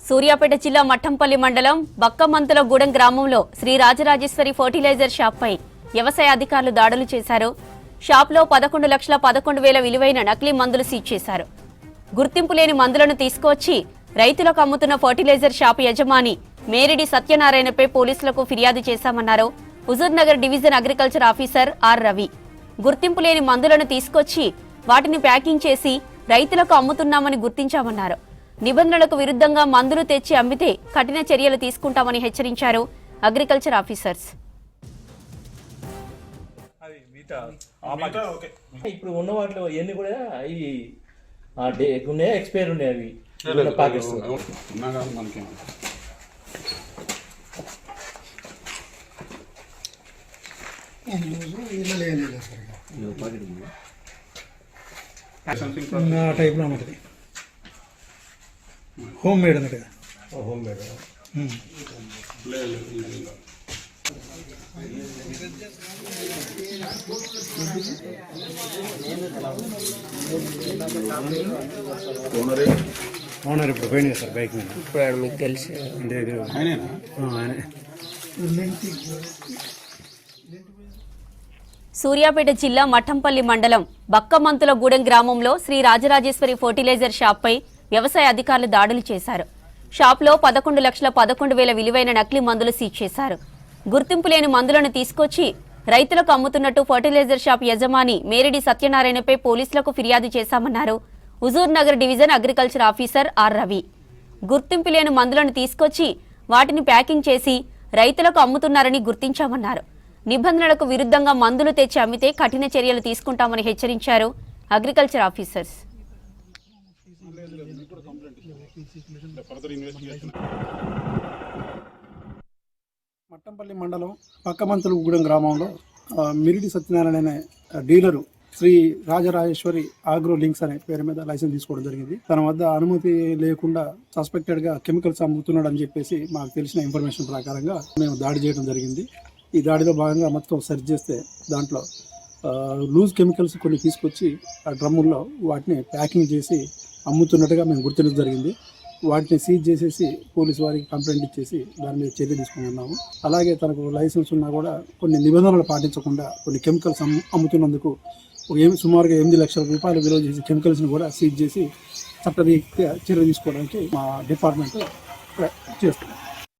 సూర్యాపేట జిల్లా మఠంపల్లి మండలం బక్కమంతులగూడెం గ్రామంలో శ్రీ రాజరాజేశ్వరి ఫర్టిలైజర్ షాప్పై వ్యవసాయ అధికారులు దాడులు చేశారు. షాప్లో 11,11,000 విలువైన నకిలీ మందులు సీజ్ చేశారు. గుర్తింపు లేని మందులను తీసుకువచ్చి రైతులకు అమ్ముతున్న ఫర్టిలైజర్ షాప్ యజమాని మేరిడి సత్యనారాయణపై పోలీసులకు ఫిర్యాదు చేశామన్నారు Huzurnagar division agriculture officer R Ravi. గుర్తింపు లేని మందులను తీసుకొచ్చి వాటిని ప్యాకింగ్ చేసి రైతులకు అమ్ముతున్నామని గుర్తించామన్నారు. నిబంధనలకు విరుద్ధంగా మందులు తెచ్చి అమ్మితే కఠిన చర్యలు తీసుకుంటామని హెచ్చరించారు అగ్రికల్చర్ ఆఫీసర్స్. ఇప్పుడు ఉన్న వాటిలో ఎన్ని కూడా ఉన్నాయి, ఎక్స్పైర్ ఉన్నాయి. అవి టైప్లో ఉంటుంది. హోమ్ మేడ్ అన్నట్టుగా. హోమ్ మేడ్ ఓనర్ ఇప్పుడు పోయింది సార్ బైక్ మీద. ఇప్పుడు మీకు తెలిసి సూర్యాపేట జిల్లా మఠంపల్లి మండలం బక్కమంతులగూడెం గ్రామంలో శ్రీ రాజరాజేశ్వరి ఫర్టిలైజర్ షాప్పై వ్యవసాయ అధికారులు దాడులు చేశారు. షాప్లో 11,11,000 విలువైన నకిలీ మందులు సీజ్ చేశారు. గుర్తింపు లేని మందులను తీసుకొచ్చి రైతులకు అమ్ముతున్నట్టు ఫర్టిలైజర్ షాప్ యజమాని మేరిడి సత్యనారాయణపై పోలీసులకు ఫిర్యాదు చేశామన్నారు Huzurnagar division agriculture officer R Ravi. గుర్తింపు లేని మందులను తీసుకొచ్చి వాటిని ప్యాకింగ్ చేసి రైతులకు అమ్ముతున్నారని గుర్తించామన్నారు. నిబంధనలకు విరుద్ధంగా మందులు తెచ్చి అమ్మితే కఠిన చర్యలు తీసుకుంటామని హెచ్చరించారు అగ్రికల్చర్ ఆఫీసర్స్. మట్టంపల్లి మండలం పక్కమంతులగూడెం గ్రామంలో మిరిడి సత్యనారాయణ అనే dealer Sri Rajarajeshwari Agro Links అనే పేరు మీద లైసెన్స్ తీసుకోవడం జరిగింది. తన వద్ద అనుమతి లేకుండా సస్పెక్టెడ్ గా కెమికల్స్ అమ్ముతున్నాడు అని చెప్పేసి మాకు తెలిసిన ఇన్ఫర్మేషన్ ప్రకారంగా మేము దాడి చేయడం జరిగింది. ఈ దాడిలో భాగంగా మొత్తం సెర్చ్ చేస్తే దాంట్లో లూజ్ కెమికల్స్ కొన్ని తీసుకొచ్చి ఆ డ్రమ్ముల్లో వాటిని ప్యాకింగ్ చేసి అమ్ముతున్నట్టుగా మేము గుర్తించడం జరిగింది. వాటిని సీజ్ చేసేసి పోలీసు వారికి కంప్లైంట్ ఇచ్చేసి దాని మీద చర్య తీసుకున్నాము. అలాగే తనకు లైసెన్స్ ఉన్నా కూడా కొన్ని నిబంధనలు పాటించకుండా కొన్ని కెమికల్స్ అమ్ముతున్నందుకు సుమారుగా 8 లక్షల రూపాయలు విలువ చేసి కెమికల్స్ని కూడా సీజ్ చేసి చట్టరీత్యా చర్య తీసుకోవడానికి మా డిపార్ట్మెంట్ చేస్తుంది.